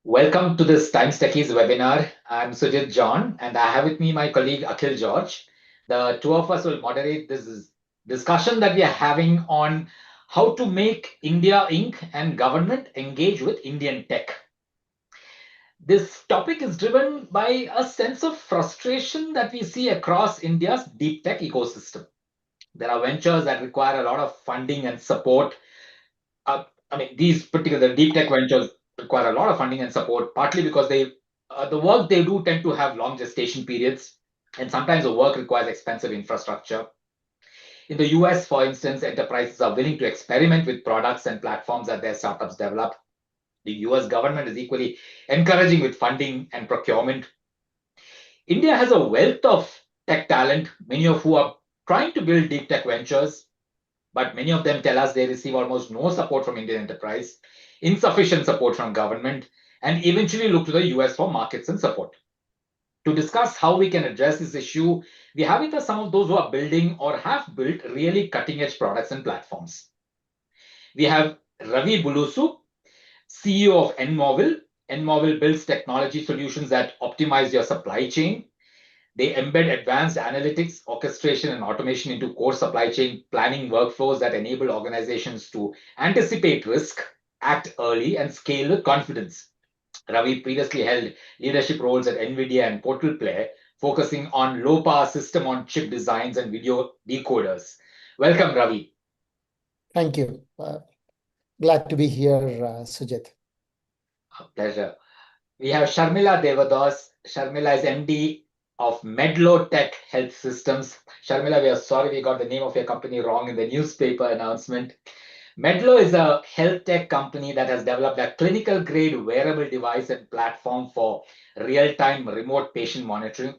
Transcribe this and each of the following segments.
Welcome to this Times Techies webinar. I'm Sujit John, and I have with me my colleague Akhil George. The two of us will moderate this discussion that we are having on how to make India Inc. and government engage with Indian tech. This topic is driven by a sense of frustration that we see across India's deep tech ecosystem. There are ventures that require a lot of funding and support. These particular deep tech ventures require a lot of funding and support, partly because the work they do tend to have long gestation periods, and sometimes the work requires expensive infrastructure. In the US, for instance, enterprises are willing to experiment with products and platforms that their startups develop. The US government is equally encouraging with funding and procurement. India has a wealth of tech talent, many of who are trying to build deep tech ventures, but many of them tell us they receive almost no support from Indian enterprise, insufficient support from government, and eventually look to the US for markets and support. To discuss how we can address this issue, we have with us some of those who are building or have built really cutting edge products and platforms. We have Ravi Bulusu, CEO of Nmovil. Nmovil builds technology solutions that optimize your supply chain. They embed advanced analytics, orchestration, and automation into core supply chain planning workflows that enable organizations to anticipate risk, act early, and scale with confidence. Ravi previously held leadership roles at NVIDIA and Portal Play, focusing on low power system on chip designs and video decoders. Welcome, Ravi. Thank you. Glad to be here, Sujit. A pleasure. We have Sharmila Devadas. Sharmila is MD of Medlo Tech Health Systems. Sharmila, we are sorry we got the name of your company wrong in the newspaper announcement. Medlo is a health tech company that has developed a clinical grade wearable device and platform for real-time remote patient monitoring.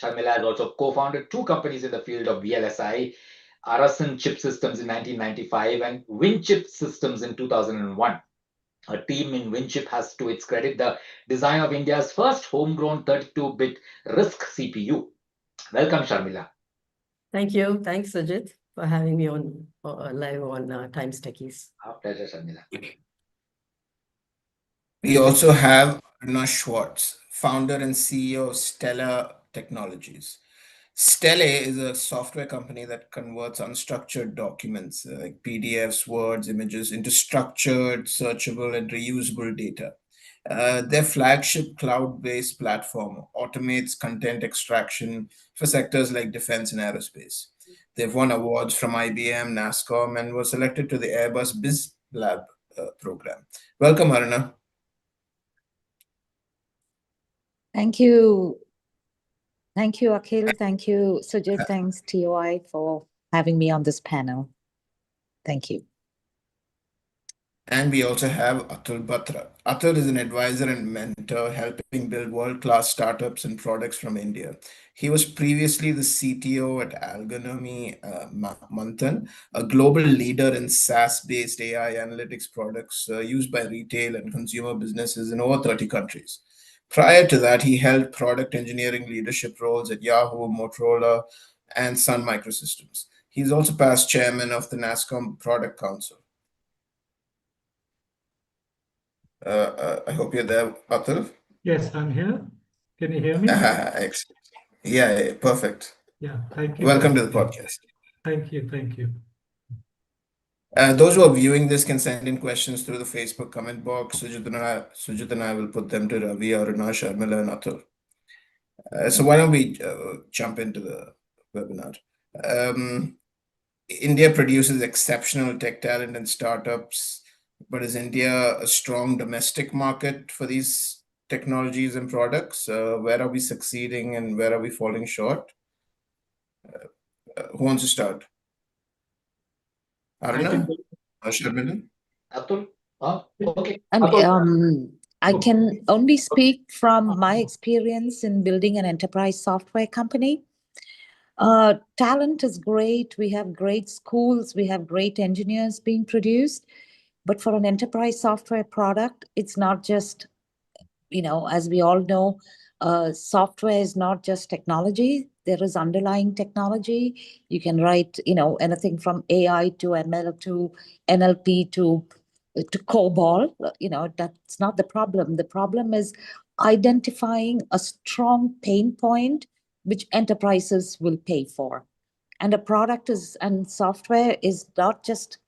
Sharmila has also co-founded two companies in the field of VLSI, Arasan Chip Systems in 1995 and WinChip Systems in 2001. A team in WinChip has, to its credit, the design of India's first homegrown 32-bit RISC CPU. Welcome, Sharmila. Thank you. Thanks, Sujit, for having me on live on Times Techies. Our pleasure, Sharmila. We also have Aruna Schwartz, founder and CEO of Stella Technologies. Stella is a software company that converts unstructured documents like PDFs, words, images into structured, searchable, and reusable data. Their flagship cloud-based platform automates content extraction for sectors like defense and aerospace. They've won awards from IBM, NASSCOM, and were selected to the Airbus Biz Lab program. Welcome, Aruna. Thank you. Thank you, Akhil. Thank you, Sujit. Thanks, TOI, for having me on this panel. Thank you. And we also have Atul Batra. Atul is an advisor and mentor helping build world-class startups and products from India. He was previously the CTO at Algonomy Manthan, a global leader in SaaS-based AI analytics products used by retail and consumer businesses in over 30 countries. Prior to that, he held product engineering leadership roles at Yahoo, Motorola, and Sun Microsystems. He's also past chairman of the NASSCOM Product Council. I hope you're there, Atul. Yes, I'm here. Can you hear me? Excellent. Yeah, perfect. Yeah, thank you. Welcome to the podcast. Thank you. Thank you. Those who are viewing this can send in questions through the Facebook comment box. Sujit and I will put them to Ravi, Aruna, Sharmila, and Atul. So why don't we jump into the webinar? India produces exceptional tech talent and startups, but is India a strong domestic market for these technologies and products? Where are we succeeding and where are we falling short? Who wants to start? Aruna? Sharmila? Atul? Okay. I can only speak from my experience in building an enterprise software company. Talent is great. We have great schools. We have great engineers being produced. But for an enterprise software product, it's not just, as we all know, software is not just technology. There is underlying technology. You can write, anything from AI to ML to NLP to to COBOL. That's not the problem. The problem is identifying a strong pain point which enterprises will pay for. And a product and software is not just,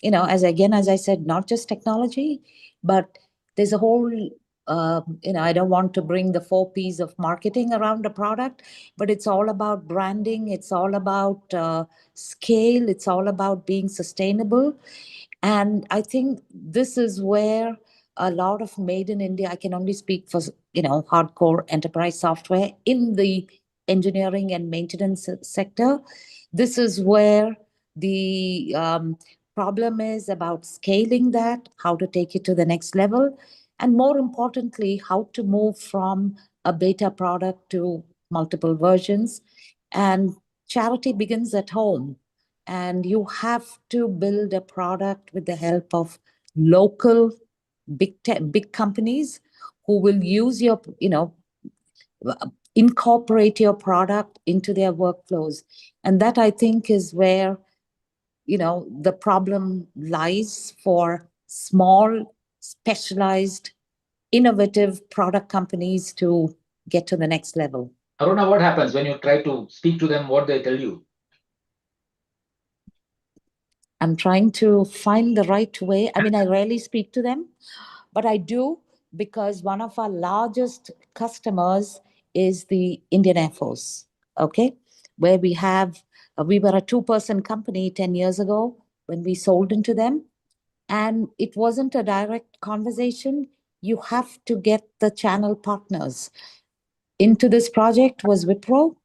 as I said, not just technology, but there's a whole, I don't want to bring the 4 Ps of marketing around a product, but it's all about branding. It's all about scale. It's all about being sustainable. And I think this is where a lot of made in India, I can only speak for, hardcore enterprise software in the engineering and maintenance sector. This is where the problem is about scaling that, how to take it to the next level, and more importantly, how to move from a beta product to multiple versions. And charity begins at home. And you have to build a product with the help of local big companies who will use your, incorporate your product into their workflows. And that, I think, is where, the problem lies for small, specialized, innovative product companies to get to the next level. Aruna, what happens when you try to speak to them? What they tell you? I'm trying to find the right way. I mean, I rarely speak to them, but I do, because one of our largest customers is the Indian Air Force, okay? Where we were a 2-person company 10 years ago when we sold into them. And it wasn't a direct conversation. You have to get the channel partners. Into this project was Wipro,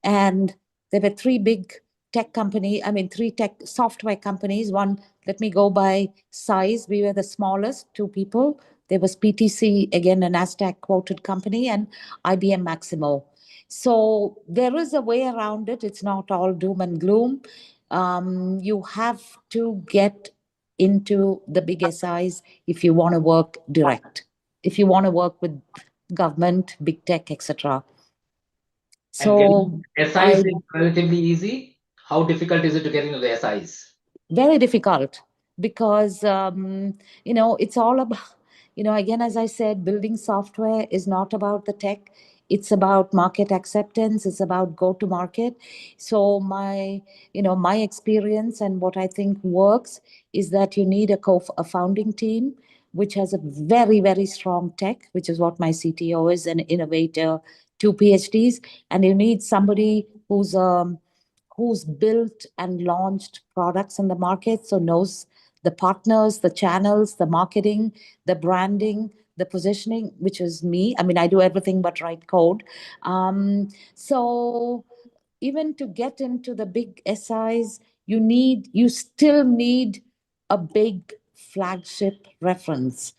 and there were 3 big three tech software companies. One, let me go by size. We were the smallest, 2 people. There was PTC, again, a NASDAQ quoted company, and IBM Maximo. So there is a way around it. It's not all doom and gloom. You have to get into the big SIs if you want to work direct, if you want to work with government, big tech, etc. So SIs is relatively easy. How difficult is it to get into the SIs? Very difficult, because it's all about, again, as I said, building software is not about the tech. It's about market acceptance. It's about go to market. So my experience and what I think works is that you need a founding team which has a very, very strong tech, which is what my CTO is, an innovator, 2 PhDs, and you need somebody who's built and launched products in the market, so knows the partners, the channels, the marketing, the branding, the positioning, which is me. I mean, I do everything but write code. So even to get into the big SIs, you still need a big flagship reference.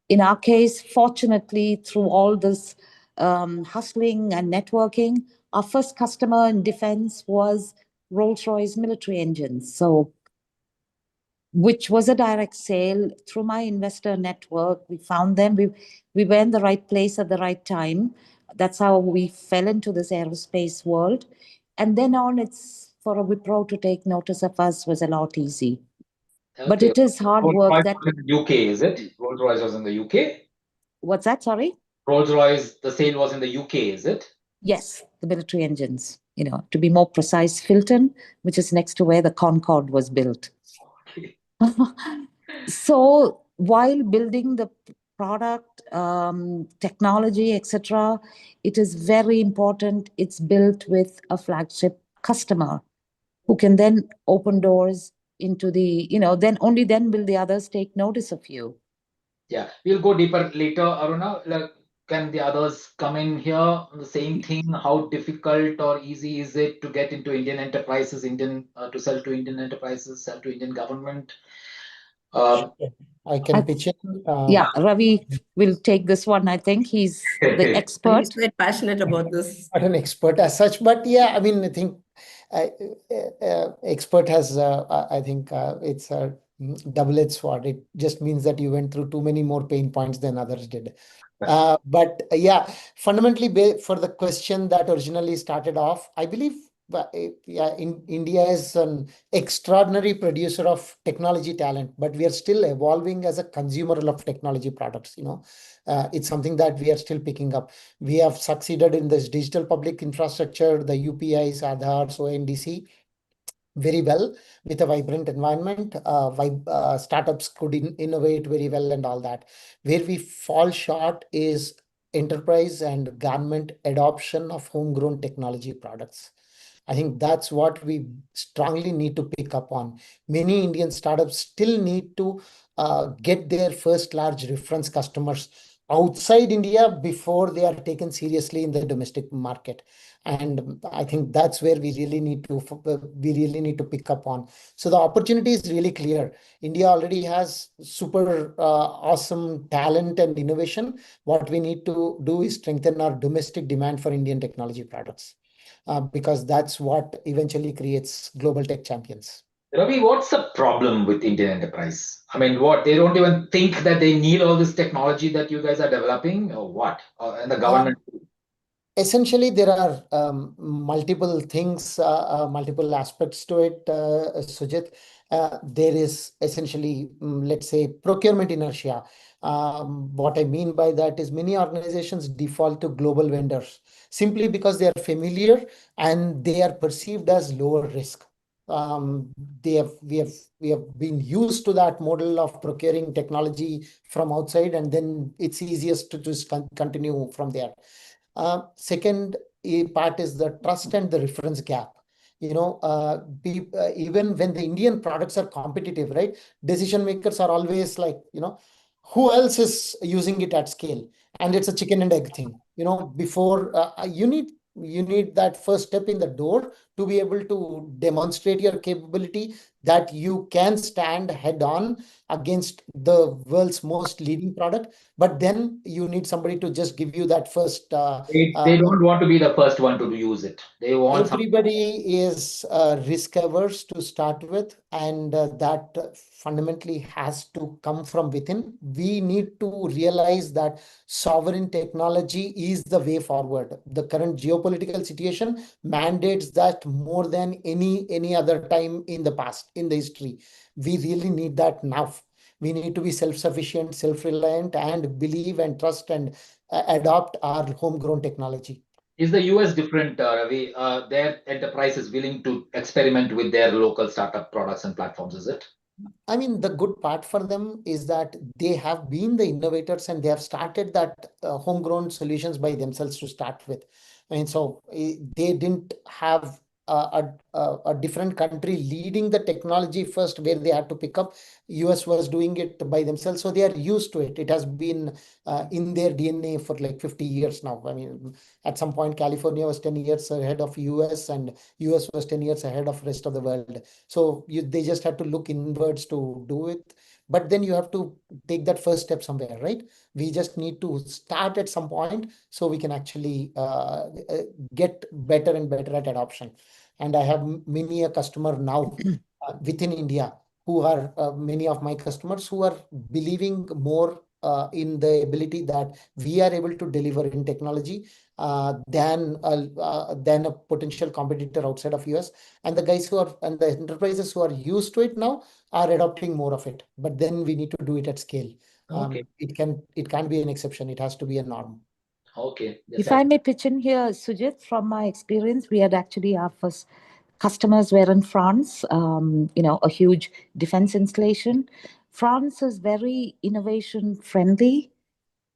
In our case, fortunately, through all this hustling and networking, our first customer in defense was Rolls-Royce military engines. So, which was a direct sale through my investor network. We found them. We were in the right place at the right time. That's how we fell into this aerospace world. And then on, it's for a Wipro to take notice of us was a lot easy. Okay. But it is hard work. That in the UK, is it? Rolls-Royce was in the UK? What's that? Sorry? Rolls-Royce, the sale was in the UK, is it? Yes, the military engines. To be more precise, Filton, which is next to where the Concorde was built. Okay. So while building the product, technology, etc., it is very important it's built with a flagship customer who can then open doors into the, then only then will the others take notice of you. Yeah, we'll go deeper later, Aruna. Can the others come in here? The same thing. How difficult or easy is it to get into Indian enterprises, to sell to Indian enterprises, sell to Indian government? I can pitch in. Yeah, Ravi will take this one. I think he's the expert. He's quite passionate about this. Not an expert as such, but yeah, I mean, I think expert has, I think it's a double-edged sword. It just means that you went through too many more pain points than others did. But yeah, fundamentally, for the question that originally started off, I believe India is an extraordinary producer of technology talent, but we are still evolving as a consumer of technology products. It's something that we are still picking up. We have succeeded in this digital public infrastructure, the UPIs, Aadhaars, ONDC, very well with a vibrant environment. Startups could innovate very well and all that. Where we fall short is enterprise and government adoption of homegrown technology products. I think that's what we strongly need to pick up on. Many Indian startups still need to get their first large reference customers outside India before they are taken seriously in the domestic market. And I think that's where we really need to pick up on. So the opportunity is really clear. India already has super awesome talent and innovation. What we need to do is strengthen our domestic demand for Indian technology products, because that's what eventually creates global tech champions. Ravi, what's the problem with Indian enterprise? I mean, what, they don't even think that they need all this technology that you guys are developing, or what? And the government. Essentially, there are multiple things, multiple aspects to it, Sujit. There is essentially, let's say, procurement inertia. What I mean by that is many organizations default to global vendors simply because they are familiar and they are perceived as lower risk. Um, they have we have been used to that model of procuring technology from outside, and then it's easiest to just continue from there. Second part is the trust and the reference gap. Even when the Indian products are competitive, right? Decision makers are always like, who else is using it at scale? And it's a chicken and egg thing. Before you need that first step in the door to be able to demonstrate your capability, that you can stand head on against the world's most leading product. But then you need somebody to just give you that first. They don't want to be the first one to use it. They want some. Everybody is risk averse to start with, and that fundamentally has to come from within. We need to realize that sovereign technology is the way forward. The current geopolitical situation mandates that more than any other time in the past, in the history. We really need that now. We need to be self-sufficient, self-reliant, and believe and trust and adopt our homegrown technology. Is the US different, Ravi? Their enterprise is willing to experiment with their local startup products and platforms, is it? I mean, the good part for them is that they have been the innovators and they have started that homegrown solutions by themselves to start with. And so they didn't have a different country leading the technology first where they had to pick up. US was doing it by themselves, so they are used to it. It has been in their DNA for like 50 years now. I mean, at some point, California was 10 years ahead of US, and US was 10 years ahead of rest of the world. So they just had to look inwards to do it. But then you have to take that first step somewhere, right? We just need to start at some point so we can actually get better and better at adoption. And I have many a customer now within India who are many of my customers who are believing more in the ability that we are able to deliver in technology than a potential competitor outside of US. And the enterprises who are used to it now are adopting more of it. But then we need to do it at scale. Okay. It can't be an exception. It has to be a norm. Okay. If I may pitch in here, Sujit, from my experience, we had actually our first customers were in France, a huge defense installation. France is very innovation friendly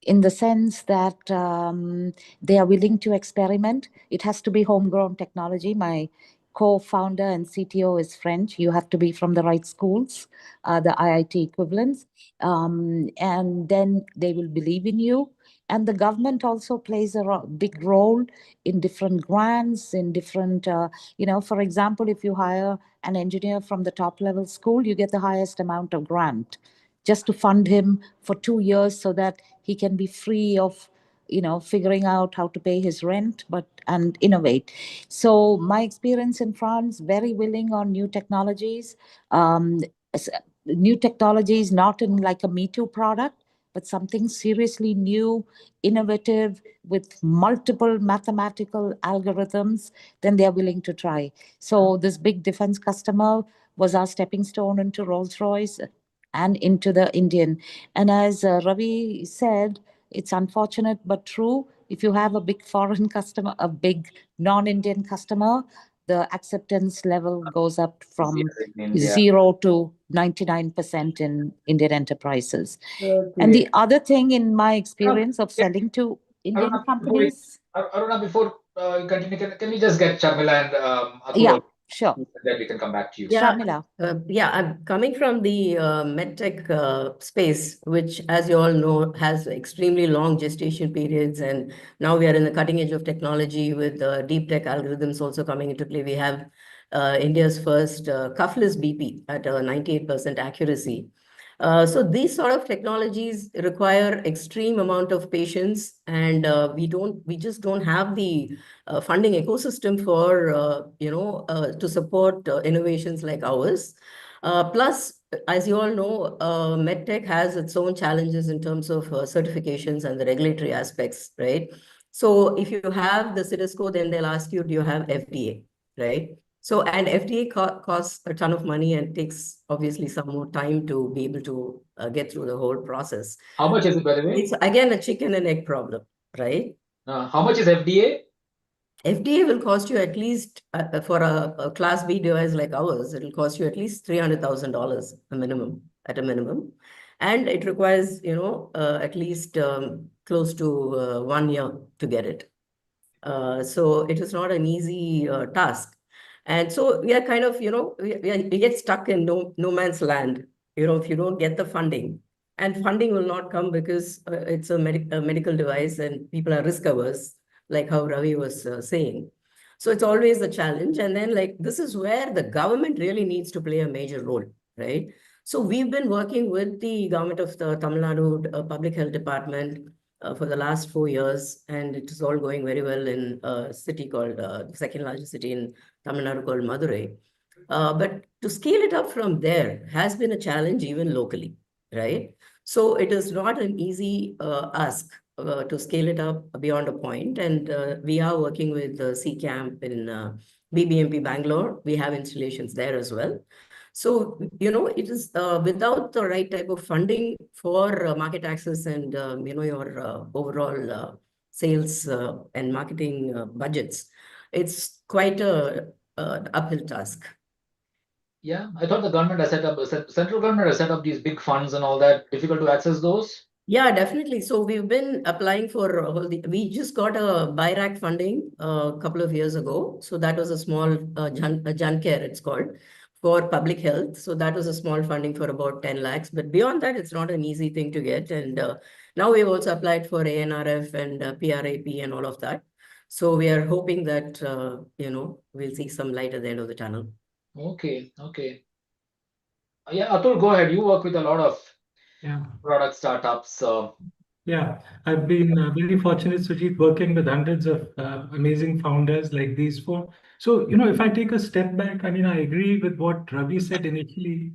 in the sense that they are willing to experiment. It has to be homegrown technology. My co-founder and CTO is French. You have to be from the right schools, the IIT equivalents. And then they will believe in you. And the government also plays a big role in different grants, in different, for example, if you hire an engineer from the top level school, you get the highest amount of grant just to fund him for 2 years so that he can be free of figuring out how to pay his rent and innovate. So my experience in France, very willing on new technologies, not in like a Me Too product, but something seriously new, innovative, with multiple mathematical algorithms, then they're willing to try. So this big defense customer was our stepping stone into Rolls-Royce and into the Indian. And as Ravi said, it's unfortunate but true. If you have a big foreign customer, a big non-Indian customer, the acceptance level goes up from India. 0 to 99% in Indian enterprises. And the other thing in my experience of selling to Indian companies. Aruna, before you continue, can we just get Sharmila and Atul? Yeah, sure. Then we can come back to you. Yeah, Sharmila. I'm coming from the medtech space, which, as you all know, has extremely long gestation periods. And now we are in the cutting edge of technology with deep tech algorithms also coming into play. We have India's first cuffless BP at 98% accuracy. So these sort of technologies require extreme amount of patience, and we just don't have the funding ecosystem for to support innovations like ours. Plus, as you all know, medtech has its own challenges in terms of certifications and the regulatory aspects, right? So if you have the CITESCO, then they'll ask you, do you have FDA, right? So, and FDA costs a ton of money and takes obviously some more time to be able to get through the whole process. How much is it, by the way? It's again a chicken and egg problem, right? How much is FDA? FDA will cost you at least, for a Class B device like ours, it will cost you at least $300,000 at a minimum. And it requires, at least close to 1 year to get it. So it is not an easy task. And so we are kind of, we get stuck in no man's land, if you don't get the funding. And funding will not come because it's a medical device and people are risk averse, like how Ravi was saying. So it's always a challenge. And then this is where the government really needs to play a major role, right? So we've been working with the government of the Tamil Nadu Public Health Department for the last 4 years, and it is all going very well in a city called, the second largest city in Tamil Nadu called Madurai. But to scale it up from there has been a challenge even locally, right? So it is not an easy ask to scale it up beyond a point. And we are working with CCAMP in BBMP Bangalore. We have installations there as well. So, it is without the right type of funding for market access and, your overall sales and marketing budgets, it's quite a uphill task. Yeah, I thought the government has set up, central government has set up these big funds and all that. Difficult to access those? Yeah, definitely. So we've been applying for we just got a BIRAC funding a couple of years ago. So that was a small Jancare, it's called, for public health. So that was a small funding for about 10 lakhs. But beyond that, it's not an easy thing to get. And now we've also applied for ANRF and PRAP and all of that. So we are hoping that, we'll see some light at the end of the tunnel. Okay. Yeah, Atul, go ahead. You work with a lot of product startups. Yeah, I've been very fortunate, Sujit, working with hundreds of amazing founders like these four. So, if I take a step back, I agree with what Ravi said initially,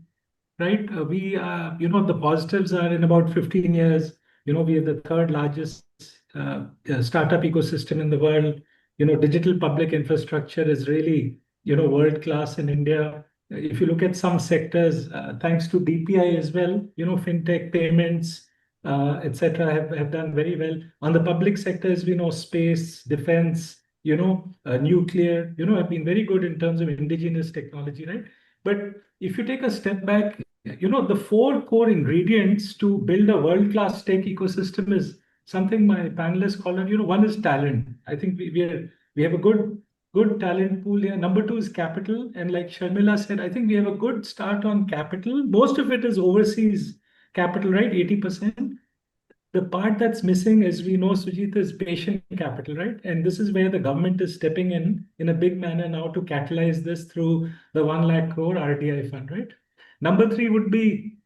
right? The positives are in about 15 years, we are the third largest startup ecosystem in the world. Digital public infrastructure is really, world class in India. If you look at some sectors, thanks to DPI as well, fintech payments, etc., have done very well. On the public sectors, we know space, defense, nuclear, have been very good in terms of indigenous technology, right? But if you take a step back, the four core ingredients to build a world-class tech ecosystem is something my panelists call it, one is talent. I think we have a good talent pool here. Number two is capital. And like Sharmila said, I think we have a good start on capital. Most of it is overseas capital, right? 80%. The part that's missing, as we know, Sujit, is patient capital, right? And this is where the government is stepping in a big manner now to catalyze this through the 1 lakh crore RDI fund, right? Number three would be,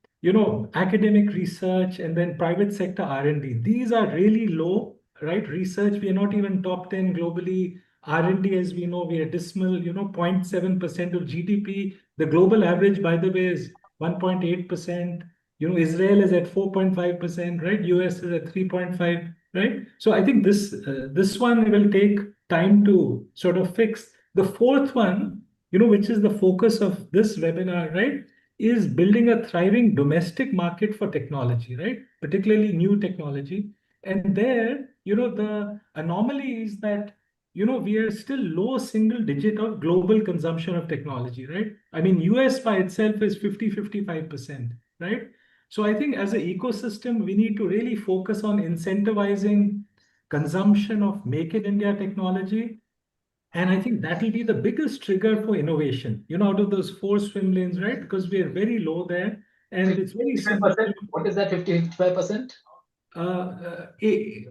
academic research and then private sector R&D. These are really low, right? Research, we are not even top 10 globally. R&D, as we know, we are dismal, 0.7% of GDP. The global average, by the way, is 1.8%. Israel is at 4.5%, right? US is at 3.5, right? So I think this one will take time to sort of fix. The fourth one, which is the focus of this webinar, right, is building a thriving domestic market for technology, right? Particularly new technology. And there, the anomaly is that, we are still low single digit of global consumption of technology, right? I mean, US by itself is 55%, right? So I think as an ecosystem, we need to really focus on incentivizing consumption of Make in India technology. And I think that will be the biggest trigger for innovation, out of those four swim lanes, right? Because we are very low there. And it's very simple. 55%? What is that 50-55%?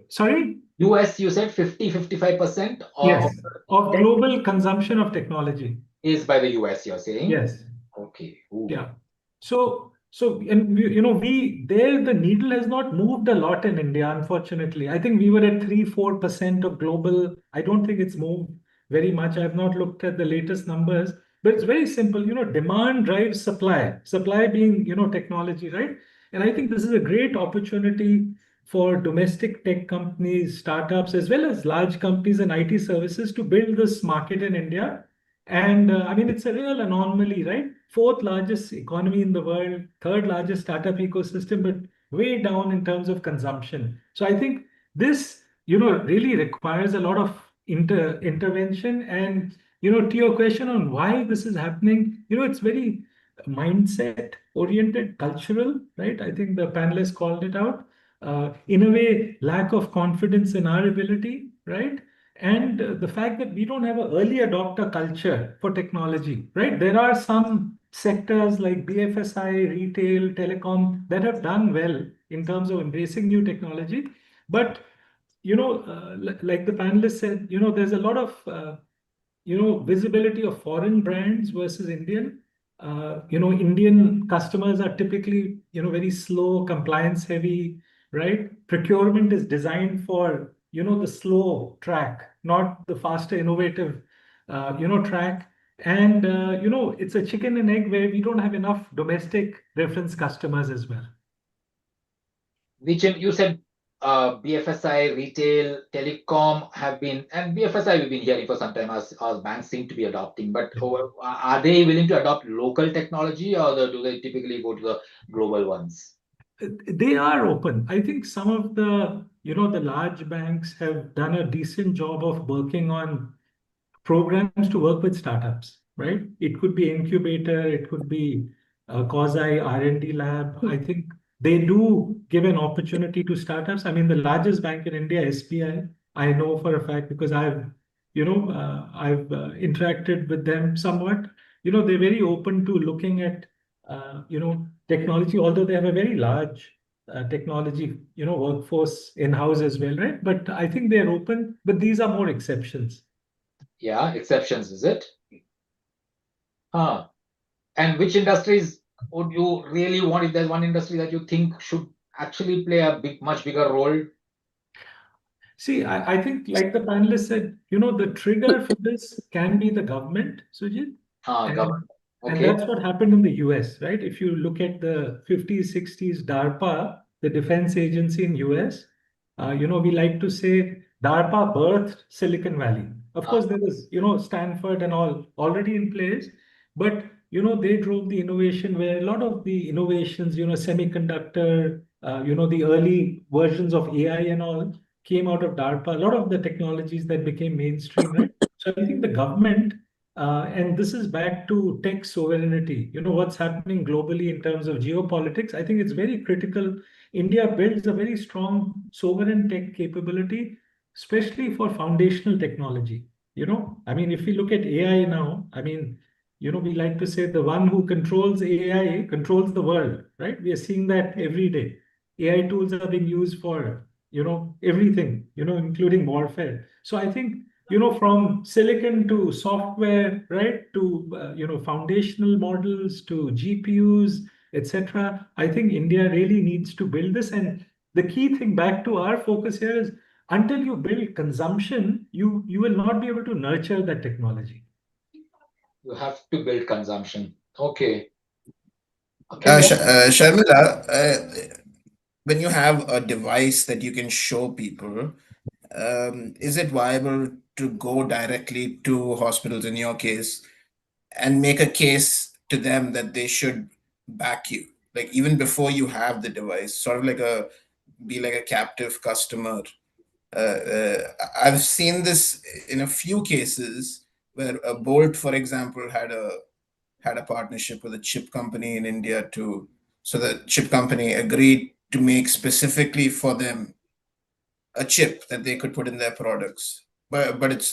Sorry? US, you said 50-55% Yes, of global consumption of technology. is by the US, you're saying? Yes. Okay. Ooh. Yeah. And there the needle has not moved a lot in India, unfortunately. I think we were at 3-4% of global. I don't think it's moved very much. I've not looked at the latest numbers, but it's very simple. Demand drives supply, supply being, technology, right? And I think this is a great opportunity for domestic tech companies, startups, as well as large companies and IT services to build this market in India. And I mean, it's a real anomaly, right? Fourth largest economy in the world, third largest startup ecosystem, but way down in terms of consumption. So I think this, really requires a lot of intervention. And, to your question on why this is happening, it's very mindset oriented, cultural, right? I think the panelists called it out. In a way, lack of confidence in our ability, right? And the fact that we don't have an early adopter culture for technology, right? There are some sectors like BFSI, retail, telecom that have done well in terms of embracing new technology. But, like the panelists said, there's a lot of, visibility of foreign brands versus Indian. Indian customers are typically, very slow, compliance heavy, right? Procurement is designed for, the slow track, not the faster, innovative, track. And, it's a chicken and egg where we don't have enough domestic reference customers as well. Which you said BFSI, retail, telecom have been, and BFSI we've been hearing for some time as banks seem to be adopting, but are they willing to adopt local technology, or do they typically go to the global ones? They are open. I think some of the, the large banks have done a decent job of working on programs to work with startups, right? It could be incubator, it could be a quasi R&D lab. I think they do give an opportunity to startups. I mean, the largest bank in India, SBI, I know for a fact because I've interacted with them somewhat. They're very open to looking at, technology, although they have a very large technology, workforce in-house as well, right? But I think they're open, but these are more exceptions. Yeah, exceptions, is it? And which industries would you really want, if there's one industry that you think should actually play a much bigger role? See, I think like the panelists said, the trigger for this can be the government, Sujit. Government. And Okay. that's what happened in the US, right? If you look at the 50s, 60s, DARPA, the defense agency in US, we like to say DARPA birthed Silicon Valley. Of course, there is, Stanford and all already in place, but, they drove the innovation where a lot of the innovations, semiconductor, the early versions of AI and all came out of DARPA, a lot of the technologies that became mainstream, right? So I think the government, and this is back to tech sovereignty, what's happening globally in terms of geopolitics. I think it's very critical. India builds a very strong sovereign tech capability, especially for foundational technology. I mean, if we look at AI now, I mean, we like to say the one who controls AI controls the world, right? We are seeing that every day. AI tools are being used for, everything, including warfare. So I think, from silicon to software, right, to, foundational models to GPUs, etc. I think India really needs to build this. And the key thing back to our focus here is until you build consumption, you will not be able to nurture that technology. You have to build consumption. Okay. Akhil, Sharmila, when you have a device that you can show people, is it viable to go directly to hospitals in your case and make a case to them that they should back you, like even before you have the device, sort of like a be like a captive customer? I've seen this in a few cases where a Bolt, for example, had a partnership with a chip company in India to, so the chip company agreed to make specifically for them a chip that they could put in their products. But it's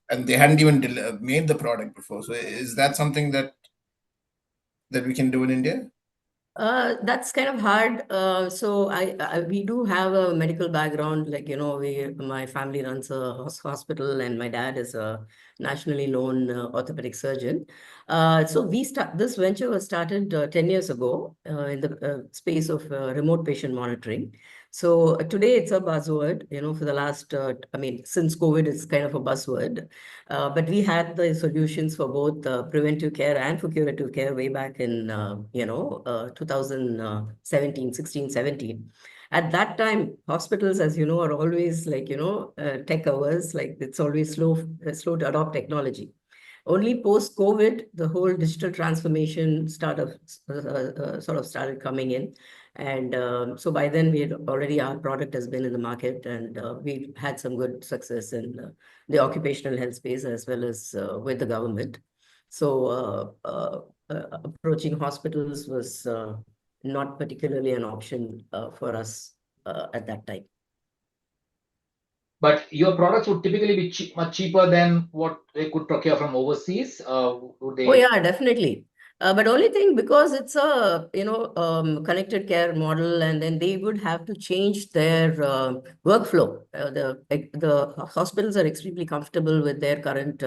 and they hadn't even made the product before. So is that something that we can do in India? That's kind of hard. So we do have a medical background. Like, my family runs a hospital, and my dad is a nationally known orthopedic surgeon. So this venture was started 10 years ago in the space of remote patient monitoring. So today it's a buzzword, for the last, since COVID, it's kind of a buzzword. But we had the solutions for both preventive care and for curative care way back in, 2017, 16, 17. At that time, hospitals, as you know, are always like, tech averse, like it's always slow to adopt technology. Only post-COVID, the whole digital transformation sort of started coming in. And so by then, our product has been in the market, and we've had some good success in the occupational health space as well as with the government. So approaching hospitals was not particularly an option for us at that time. but your products would typically be much cheaper than what they could procure from overseas. Would they? Oh yeah, definitely. But only thing, because it's a connected care model, and then they would have to change their workflow. The hospitals are extremely comfortable with their current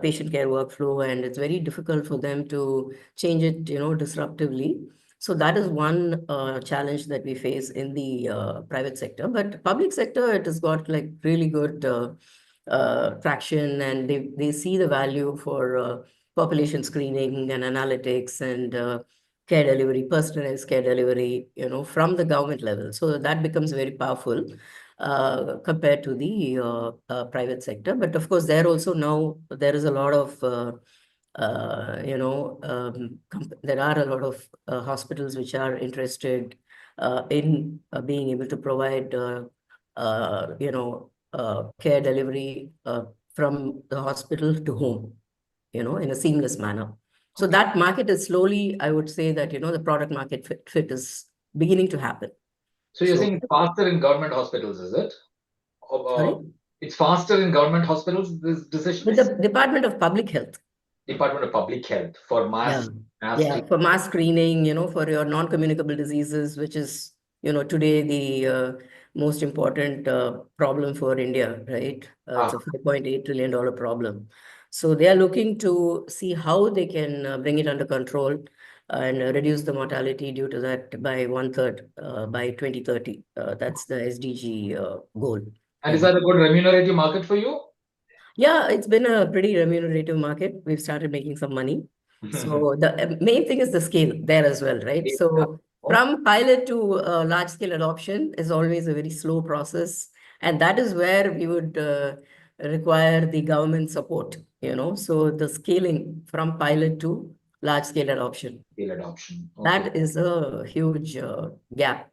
patient care workflow, and it's very difficult for them to change it, disruptively. So that is one challenge that we face in the private sector. But public sector, it has got like really good traction, and they see the value for population screening and analytics and care delivery, personalized care delivery, from the government level. So that becomes very powerful compared to the private sector. But of course, there also now there is a lot of there are a lot of hospitals which are interested in being able to provide care delivery from the hospital to home, in a seamless manner. So that market is slowly, I would say that, the product market fit is beginning to happen. So you're saying it's faster in government hospitals, is it? Sorry? It's faster in government hospitals, this decision With is? the Department of Public Health. Department of Public Health for mass For mass screening, for your non-communicable diseases, which is, today the most important problem for India, right? It's a $5.8 trillion problem. So they are looking to see how they can bring it under control and reduce the mortality due to that by 1/3 by 2030. That's the SDG goal. And is that a good remunerative market for you? Yeah, it's been a pretty remunerative market. We've started making some money. So the main thing is the scale there as well, right? So from pilot to large scale adoption is always a very slow process. And that is where we would require the government support, So the scaling from pilot to large scale adoption. Scale adoption. That is a huge gap,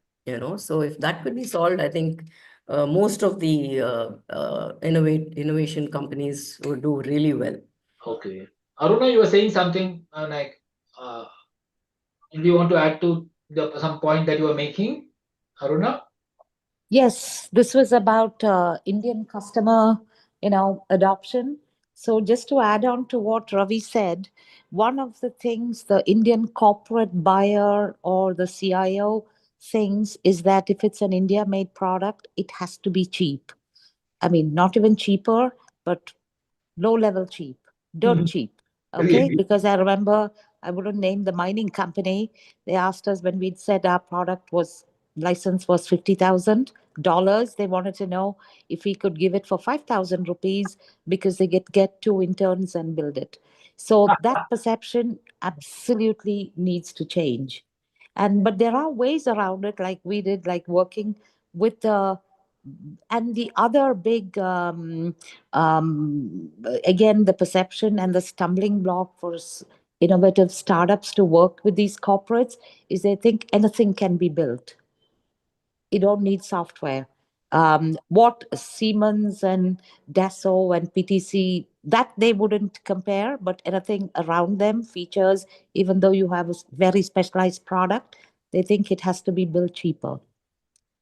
So if that could be solved, I think most of the innovation companies would do really well. Okay. Aruna, you were saying something do you want to add to some point that you were making, Aruna? Yes, this was about Indian customer, adoption. So just to add on to what Ravi said, one of the things the Indian corporate buyer or the CIO thinks is that if it's an India-made product, it has to be cheap. I mean, not even cheaper, but low level cheap, dirt cheap. Okay. Really? Because I remember, I wouldn't name the mining company. They asked us when we'd said our product was license was $50,000. They wanted to know if we could give it for 5,000 rupees because they get two interns and build it. So that perception absolutely needs to change. But there are ways around it, like we did, like working with and the other big again, the perception and the stumbling block for innovative startups to work with these corporates is they think anything can be built. You don't need software. What Siemens and Dassault and PTC, that they wouldn't compare, but anything around them, features, even though you have a very specialized product, they think it has to be built cheaper.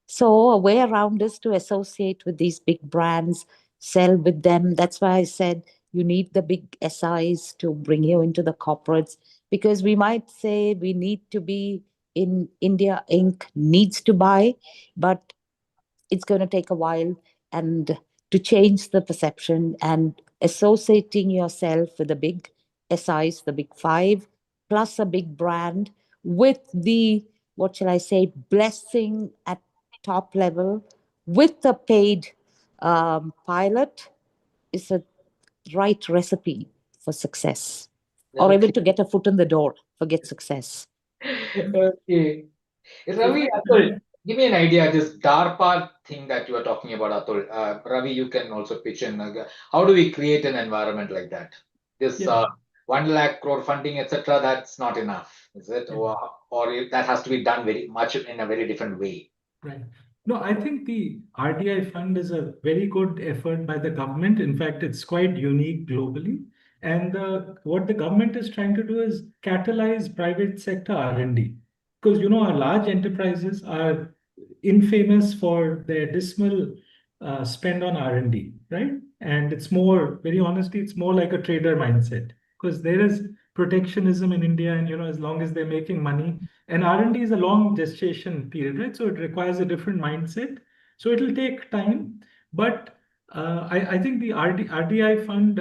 So a way around is to associate with these big brands, sell with them. That's why I said you need the big SIs to bring you into the corporates, because we might say we need to be in India Inc. needs to buy, but it's going to take a while and to change the perception and associating yourself with the big SIs, the big five, plus a big brand with the, what shall I say, blessing at top level with a paid pilot is a right recipe for success, or even to get a foot in the door, forget success. Okay. Ravi, If Atul, give me an idea. This DARPA thing that you are talking about, Atul. Ravi, you can also pitch in. How do we create an environment like that? This Yeah. 1 lakh crore funding, etc. That's not enough, is it? Yeah. Or that has to be done very much in a very different way. Right. No, I think the RDI fund is a very good effort by the government. In fact, it's quite unique globally. And what the government is trying to do is catalyze private sector R&D. Because, our large enterprises are infamous for their dismal spend on R&D, right? And it's more, very honestly, it's more like a trader mindset. Because there is protectionism in India, and, as long as they're making money, and R&D is a long gestation period, right? So it requires a different mindset. So it'll take time, but I think the RDI fund,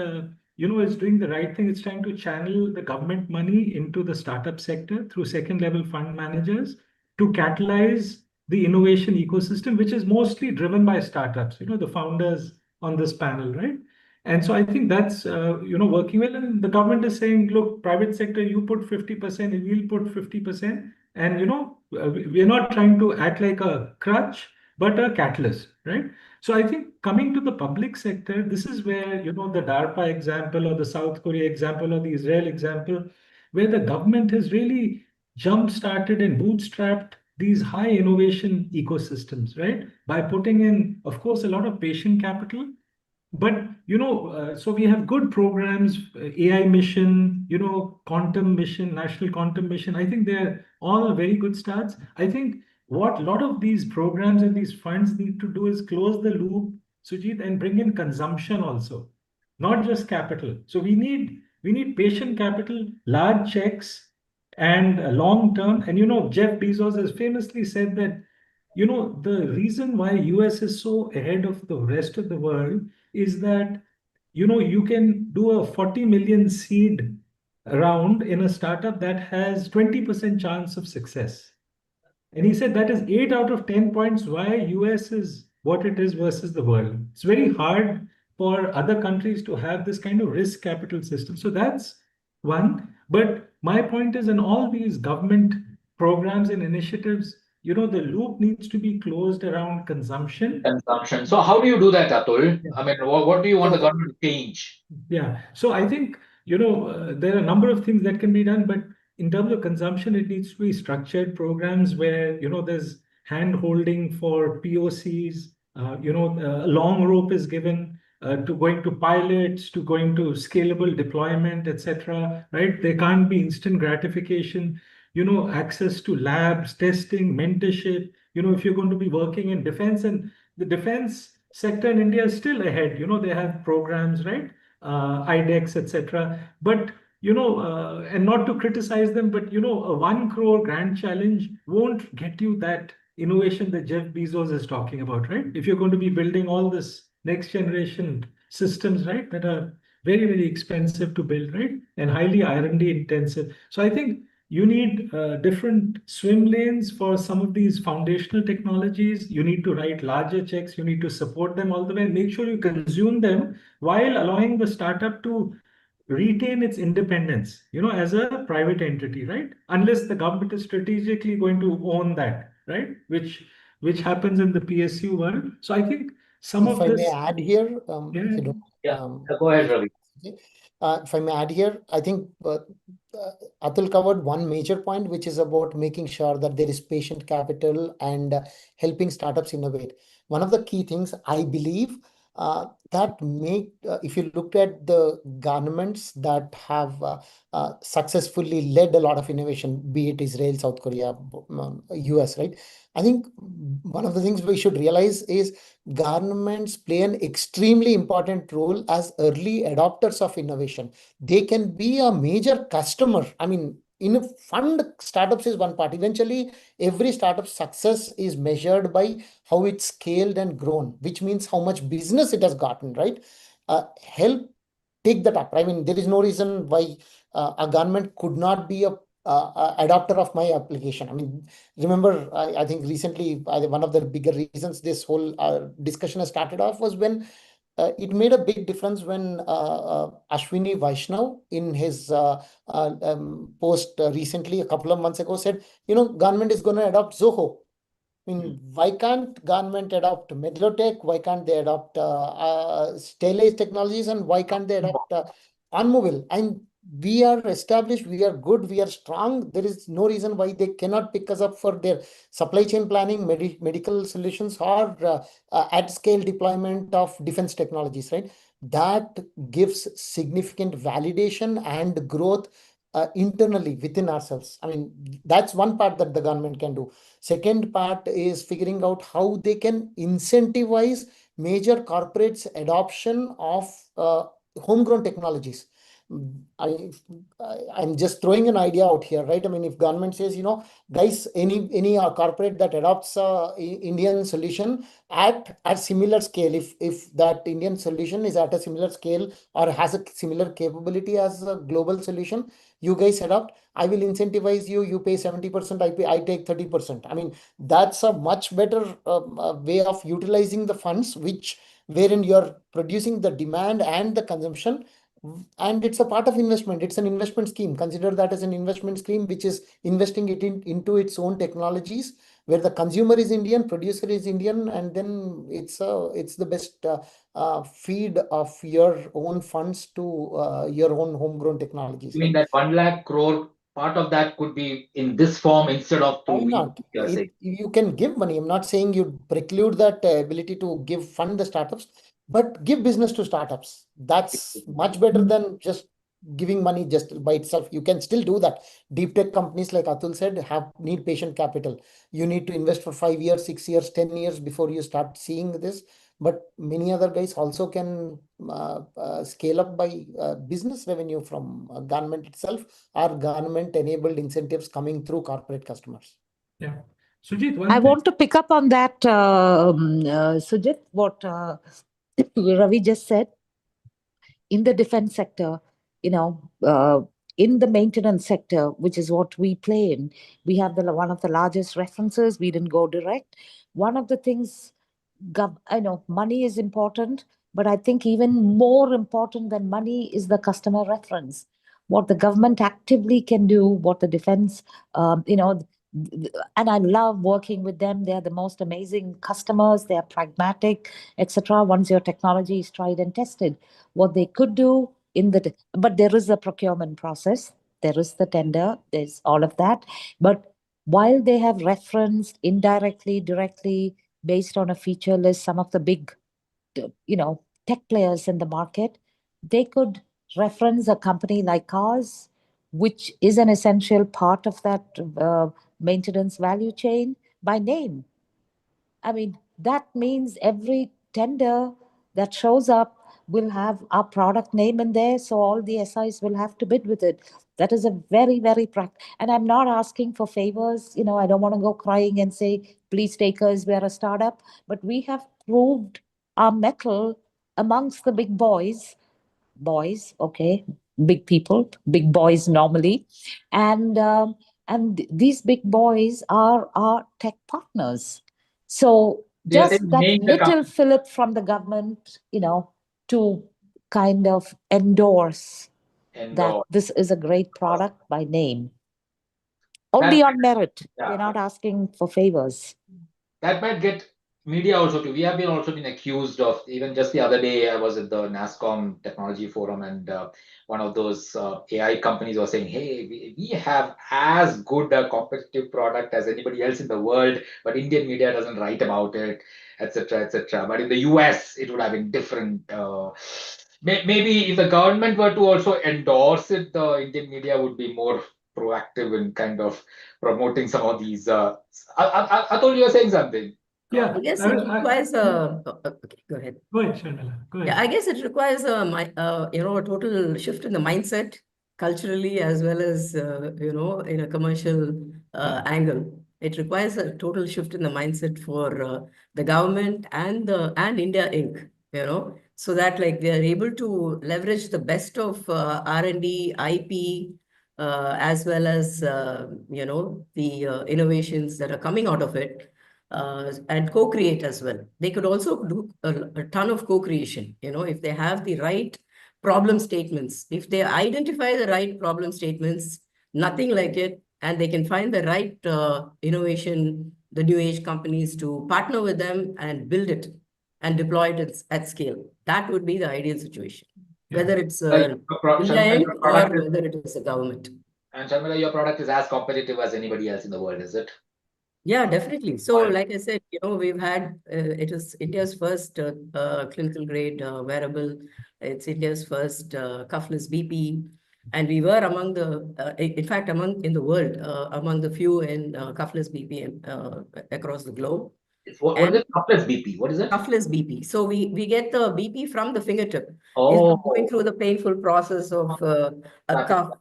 is doing the right thing. It's trying to channel the government money into the startup sector through second level fund managers to catalyze the innovation ecosystem, which is mostly driven by startups, the founders on this panel, right? And so I think that's working well. And the government is saying, look, private sector, you put 50% and we'll put 50%. And we're not trying to act like a crutch, but a catalyst, right? So I think coming to the public sector, this is where the DARPA example, or the South Korea example, or the Israel example, where the government has really jump-started and bootstrapped these high innovation ecosystems, right? By putting in, of course, a lot of patient capital, but so we have good programs, AI mission, quantum mission, national quantum mission. I think they're all very good starts. I think what a lot of these programs and these funds need to do is close the loop, Sujit, and bring in consumption also, not just capital. So we need patient capital, large checks, and long term. And Jeff Bezos has famously said that the reason why US is so ahead of the rest of the world is that you can do a 40 million seed round in a startup that has 20% chance of success. And he said that is 8 out of 10 points why US is what it is versus the world. It's very hard for other countries to have this kind of risk capital system. So that's one. But my point is, in all these government programs and initiatives, the loop needs to be closed around consumption. Consumption. So how do you do that, Atul? Yeah. I mean, what do you want the So, government to change? yeah. So I think, there are a number of things that can be done, but in terms of consumption, it needs to be structured programs where, there's hand holding for POCs, a long rope is given to going to pilots, to going to scalable deployment, etc. Right? There can't be instant gratification, access to labs, testing, mentorship, if you're going to be working in defense, and the defense sector in India is still ahead. They have programs, right? IDEX, etc. But and not to criticize them, but a 1 crore grand challenge won't get you that innovation that Jeff Bezos is talking about, right? If you're going to be building all this next generation systems, right, that are very, very expensive to build, right, and highly R&D intensive. So I think you need different swim lanes for some of these foundational technologies. You need to write larger checks. You need to support them all the way and make sure you consume them while allowing the startup to retain its independence, as a private entity, right? Unless the government is strategically going to own that, right? Which happens in the PSU world. So I think some If of I may this, add here, if you yeah, don't, Yeah. um, Go ahead, Ravi. if I may add here, I think Atul covered one major point, which is about making sure that there is patient capital and helping startups innovate. One of the key things I believe that if you looked at the governments that have successfully led a lot of innovation, be it Israel, South Korea, US, right? I think one of the things we should realize is governments play an extremely important role as early adopters of innovation. They can be a major customer. I mean, in a fund, startups is one part. Eventually, every startup success is measured by how it's scaled and grown, which means how much business it has gotten, right? Help take that up. I mean, there is no reason why a government could not be a adopter of my application. I mean, remember, I think recently one of the bigger reasons this whole discussion has started off was when it made a big difference when Ashwini Vaishnav in his post recently, a couple of months ago, said, government is going to adopt Zoho. I mean, why can't government adopt Medlotech? Why can't they adopt Stellage Technologies? And why can't they adopt Onmobile? And we are established, we are good, we are strong. There is no reason why they cannot pick us up for their supply chain planning, medical solutions, or at scale deployment of defense technologies, right? That gives significant validation and growth internally within ourselves. I mean, that's one part that the government can do. Second part is figuring out how they can incentivize major corporates adoption of homegrown technologies. I, I'm just throwing an idea out here, right? I mean, if government says, guys, any corporate that adopts Indian solution at similar scale, if that Indian solution is at a similar scale or has a similar capability as a global solution, you guys adopt. I will incentivize you. You pay 70%. I take 30%. I mean, that's a much better way of utilizing the funds, wherein you're producing the demand and the consumption, and it's a part of investment. It's an investment scheme. Consider that as an investment scheme, which is investing it into its own technologies, where the consumer is Indian, producer is Indian, and then it's the best feed of your own funds to your own homegrown technologies, You mean right? that 1 lakh crore part of that could be in this form instead of Why to not? you're saying? You can give money. I'm not saying you preclude that ability to fund the startups, but give business to startups. That's much better than just giving money just by itself. You can still do that. Deep tech companies, like Atul said, need patient capital. You need to invest for 5 years, 6 years, 10 years before you start seeing this. But many other guys also can scale up by business revenue from government itself, or government enabled incentives coming through corporate customers. yeah. Sujit, I one thing. want to pick up on that, Sujit, what Ravi just said. In the defense sector, in the maintenance sector, which is what we play in, we have one of the largest references. We didn't go direct. One of the things, I know money is important, but I think even more important than money is the customer reference. What the government actively can do, what the defense, and I love working with them. They are the most amazing customers. They are pragmatic, etc. Once your technology is tried and tested, what they could do but there is a procurement process. There is the tender. There's all of that. But while they have referenced indirectly, directly, based on a feature list, some of the big, tech players in the market, they could reference a company like ours, which is an essential part of that maintenance value chain by name. I mean, that means every tender that shows up will have our product name in there. So all the SIs will have to bid with it. That is a very, very and I'm not asking for favors. I don't want to go crying and say, please take us, we're a startup. But we have proved our mettle amongst the big boys, okay, big people, big boys normally. And these big boys are our tech partners. So You're saying just that name the little company. fillip from the government, to kind of endorse that this is a great product by name. Only That, on merit. yeah, We're not asking for favors. that might get media also too. We have been also been accused of, even just the other day, I was at the NASCOM Technology Forum, and one of those AI companies was saying, hey, we have as good a competitive product as anybody else in the world, but Indian media doesn't write about it, etc., etc. But in the US, it would have been different. Maybe if the government were to also endorse it, the Indian media would be more proactive in kind of promoting some of these. I thought you were saying something. Yeah, I guess it requires okay, go ahead. Go ahead, Sharmila. Go ahead. Yeah, I guess it requires a total shift in the mindset culturally as well as in a commercial angle. It requires a total shift in the mindset for the government and India Inc. So that like they are able to leverage the best of R&D, IP, as well as the innovations that are coming out of it. And co-create as well. They could also do a ton of co-creation, if they have the right problem statements. If they identify the right problem statements, nothing like it, and they can find the right innovation, the new age companies to partner with them and build it and deploy it at scale. That would be the ideal situation, whether it's India Inc or whether it is a government. And Sharmila, your product is as competitive as anybody else in the world, is it? Yeah, definitely. So, like I said, we've had it is India's first clinical grade wearable. It's India's first cuffless BP, and we were among the, in fact, in the world, among the few in cuffless BP across the globe. What is it? Cuffless BP. What is it? Cuffless BP. So we get the BP from the fingertip. Oh. It's not going through the painful process of a cuff,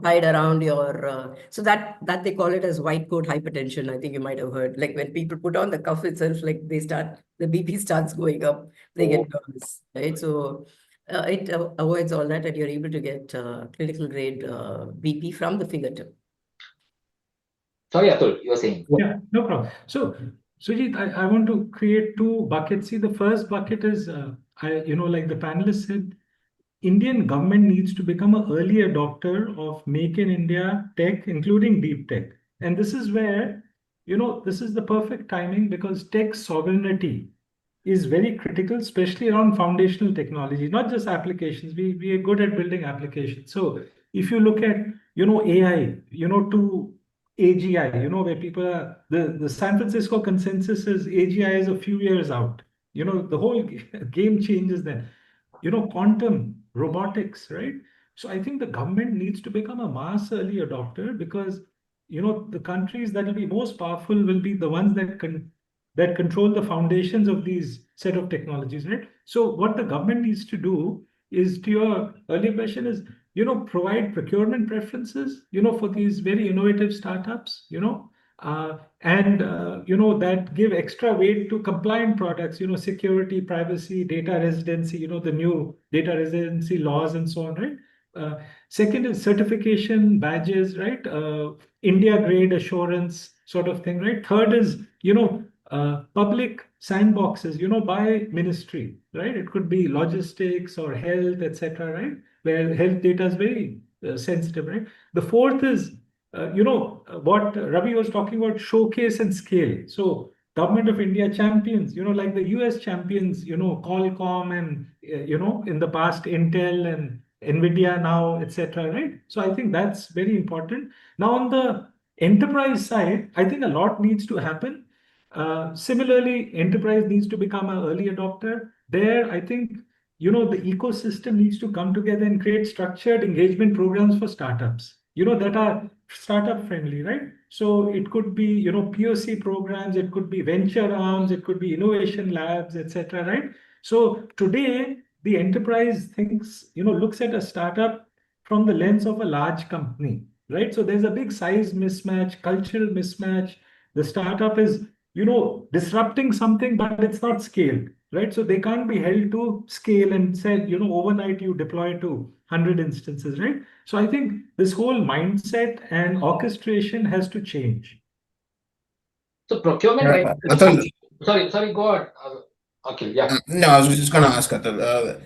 tied around your. So that they call it as white coat hypertension. I think you might have heard. Like when people put on the cuff itself, like the BP starts going up. They get nervous, right? So it avoids all that, and you're able to get clinical grade BP from the fingertip. Sorry, Atul, you were saying. Yeah, no problem. So, Sujit, I want to create two buckets. See, the first bucket is, like the panelists said, Indian government needs to become an early adopter of Make in India tech, including deep tech. And this is where, this is the perfect timing because tech sovereignty is very critical, especially around foundational technology, not just applications. We are good at building applications. So if you look at, AI, to AGI, where people are, the San Francisco consensus is AGI is a few years out. The whole game changes then. Quantum, robotics, right? So I think the government needs to become a mass early adopter because, the countries that will be most powerful will be the ones that control the foundations of these set of technologies, right? So what the government needs to do is, to your earlier question, is provide procurement preferences, for these very innovative startups, and that give extra weight to compliant products, security, privacy, data residency, the new data residency laws and so on, right? Second is certification badges, right? India grade assurance sort of thing, right? Third is, public sandboxes, by ministry, right? It could be logistics or health, etc., right? Where health data is very sensitive, right? The fourth is, what Ravi was talking about, showcase and scale. So government of India champions, like the US champions, Qualcomm and, in the past, Intel and NVIDIA now, etc., right? So I think that's very important. Now on the enterprise side, I think a lot needs to happen. Similarly, enterprise needs to become an early adopter. There, I think, the ecosystem needs to come together and create structured engagement programs for startups, that are startup friendly, right? So it could be, POC programs, it could be venture arms, it could be innovation labs, etc., right? So today, the enterprise thinks, looks at a startup from the lens of a large company, right? So there's a big size mismatch, cultural mismatch. The startup is, disrupting something, but it's not scaled, right? So they can't be held to scale and said, overnight you deploy to 100 instances, right? So I think this whole mindset and orchestration has to change. So procurement, right? Atul, Sorry, go on. Okay, yeah. no, I was just going to ask Atul.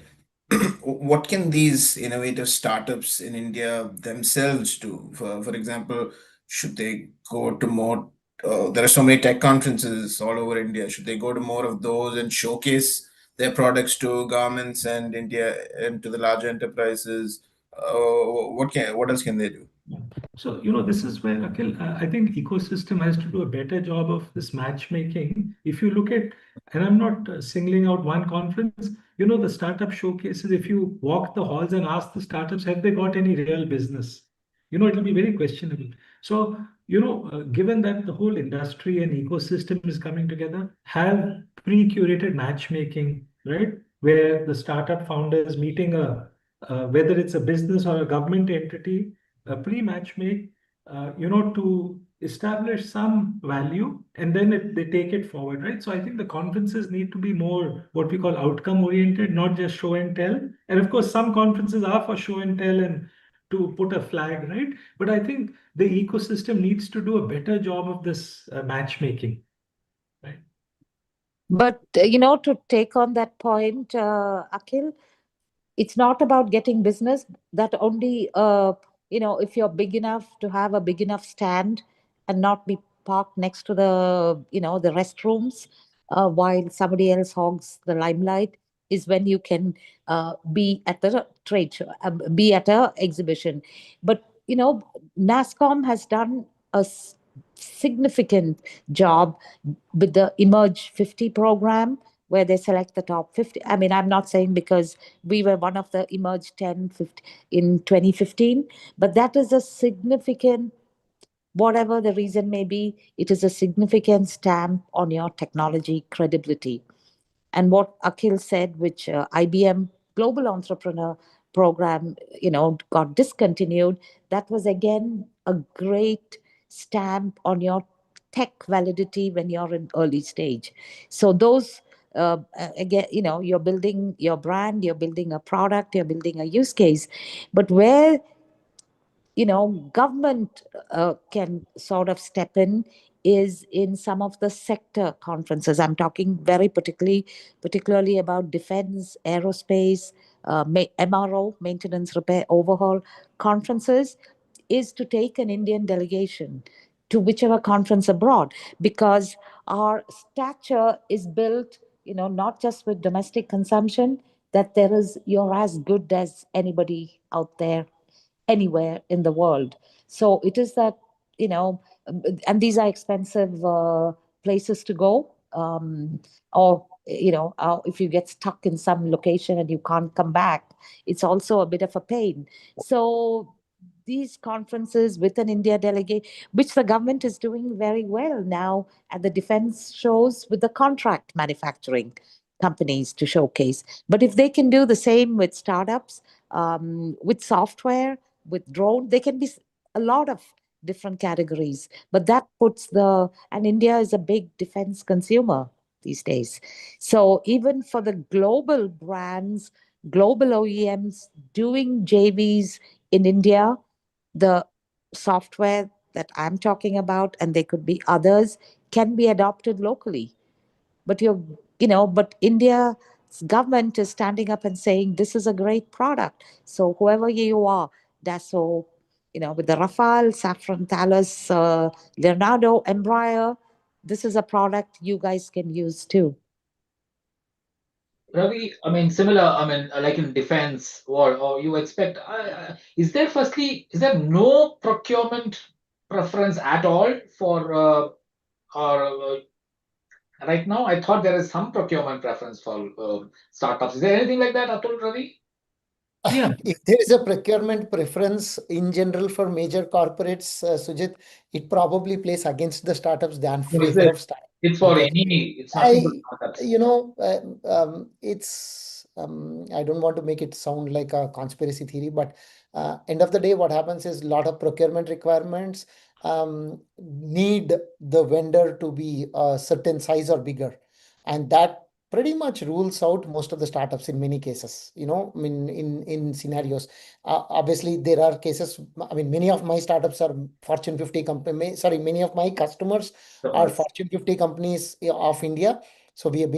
what can these innovative startups in India themselves do? For example, should they go to more? There are so many tech conferences all over India. Should they go to more of those and showcase their products to governments and India and to the larger enterprises? What else can they do? So, this is where, Akhil, I think ecosystem has to do a better job of this matchmaking. If you look at, and I'm not singling out one conference, the startup showcases, if you walk the halls and ask the startups, have they got any real business? It'll be very questionable. So, given that the whole industry and ecosystem is coming together, have pre-curated matchmaking, right? Where the startup founders meeting whether it's a business or a government entity, pre-match make, to establish some value, and then they take it forward, right? So I think the conferences need to be more what we call outcome oriented, not just show and tell. And of course, some conferences are for show and tell and to put a flag, right? But I think the ecosystem needs to do a better job of this matchmaking, right? But, to take on that point, Akhil, it's not about getting business. That only, if you're big enough to have a big enough stand and not be parked next to the restrooms, while somebody else hogs the limelight, is when you can be at the trade show, be at a exhibition. But NASCOM has done a significant job with the Emerge 50 program, where they select the top 50. I mean, I'm not saying because we were one of the Emerge 10, 50 in 2015, but that is a significant, whatever the reason may be, it is a significant stamp on your technology credibility. And what Akhil said, which IBM Global Entrepreneur Program, got discontinued, that was again a great stamp on your tech validity when you're in early stage. So those, again, you're building your brand, you're building a product, you're building a use case, but where government can sort of step in is in some of the sector conferences. I'm talking very particularly about defense, aerospace, MRO, maintenance, repair, overhaul conferences, is to take an Indian delegation to whichever conference abroad, because our stature is built, not just with domestic consumption, that you're as good as anybody out there anywhere in the world. So it is that, and these are expensive places to go. Or, if you get stuck in some location and you can't come back, it's also a bit of a pain. So these conferences with an India delegate, which the government is doing very well now at the defense shows with the contract manufacturing companies to showcase. But if they can do the same with startups, with software, with drone, there can be a lot of different categories. But that puts and India is a big defense consumer these days. So even for the global brands, global OEMs doing JVs in India, the software that I'm talking about, and there could be others, can be adopted locally. But but India's government is standing up and saying this is a great product. So whoever you are, Dassault, with the Rafale, Safran, Thales, Leonardo, Embraer, this is a product you guys can use too. Ravi, I mean, similar, I mean, like in defense, or you expect, is there no procurement preference at all for, or right now? I thought there is some procurement preference for startups. Is there anything like that, Atul, Ravi? Yeah. If there is a procurement preference in general for major corporates, Sujit, it probably plays against the startups than favor of startups. It's for Okay. it's nothing but startups. I don't want to make it sound like a conspiracy theory, but end of the day, what happens is a lot of procurement requirements need the vendor to be a certain size or bigger. And that pretty much rules out most of the startups in many cases, I mean, in scenarios. Obviously, there are cases, I mean, many of my startups are Fortune 50 company, sorry, many of my customers are Fortune 50 companies of India. So we have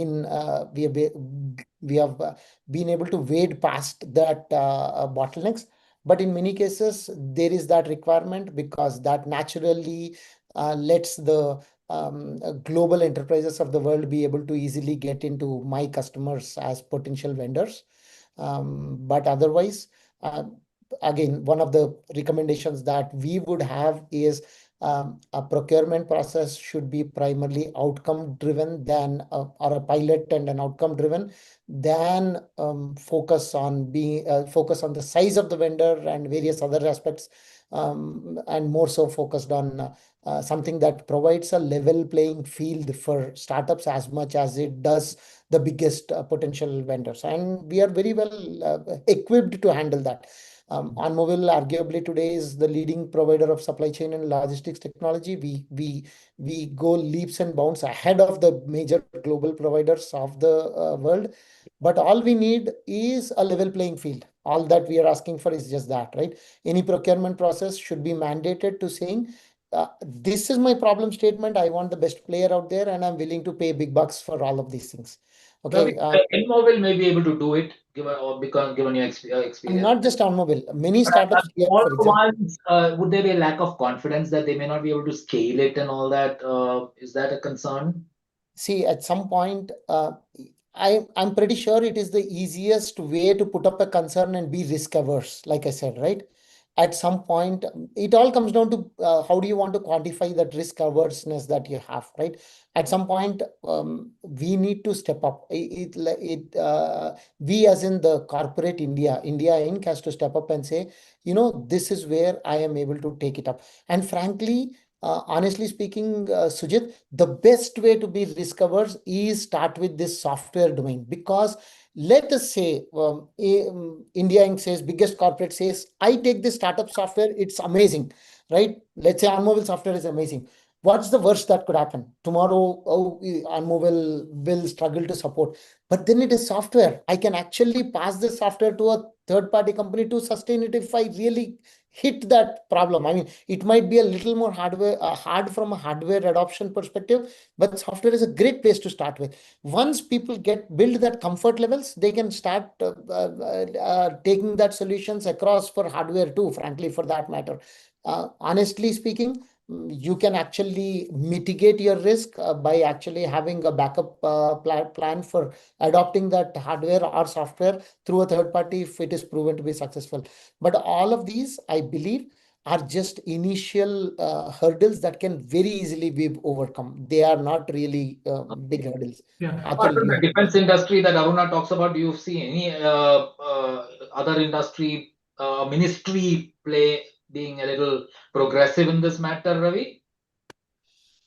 been able to wade past that bottlenecks. But in many cases, there is that requirement because that naturally lets the global enterprises of the world be able to easily get into my customers as potential vendors. But otherwise, uh, again, one of the recommendations that we would have is a procurement process should be primarily outcome driven than or a pilot and an outcome driven, than focus on the size of the vendor and various other aspects, and more so focused on something that provides a level playing field for startups as much as it does the biggest potential vendors. And we are very well equipped to handle that. OnMobile arguably today is the leading provider of supply chain and logistics technology. We go leaps and bounds ahead of the major global providers of the world. But all we need is a level playing field. All that we are asking for is just that, right? Any procurement process should be mandated to saying, this is my problem statement. I want the best player out there, and I'm willing to pay big bucks for all of these things. Okay. Inmobile may be able to do it, given your experience. Not just OnMobile, many But startups here, all for the example. ones, would there be a lack of confidence that they may not be able to scale it and all that? Is that a concern? See, at some point, I'm pretty sure it is the easiest way to put up a concern and be risk averse, like I said, right? At some point, it all comes down to how do you want to quantify that risk averseness that you have, right? At some point, we need to step up. We, as in the corporate India Inc. has to step up and say, this is where I am able to take it up. And frankly, honestly speaking, Sujit, the best way to be risk averse is start with this software domain. Because let us say India Inc. says, biggest corporate says, I take this startup software, it's amazing, right? Let's say OnMobile software is amazing. What's the worst that could happen? Tomorrow, OnMobile will struggle to support. But then it is software. I can actually pass this software to a third party company to sustain it if I really hit that problem. I mean, it might be a little more hard from a hardware adoption perspective, but software is a great place to start with. Once people build that comfort levels, they can start taking that solutions across for hardware too, frankly, for that matter. Honestly speaking, you can actually mitigate your risk by actually having a backup plan for adopting that hardware or software through a third party if it is proven to be successful. But all of these, I believe, are just initial hurdles that can very easily be overcome. They are not really big hurdles. Yeah. Apart from the defense industry that Aruna talks about, do you see any other industry, ministry being a little progressive in this matter, Ravi?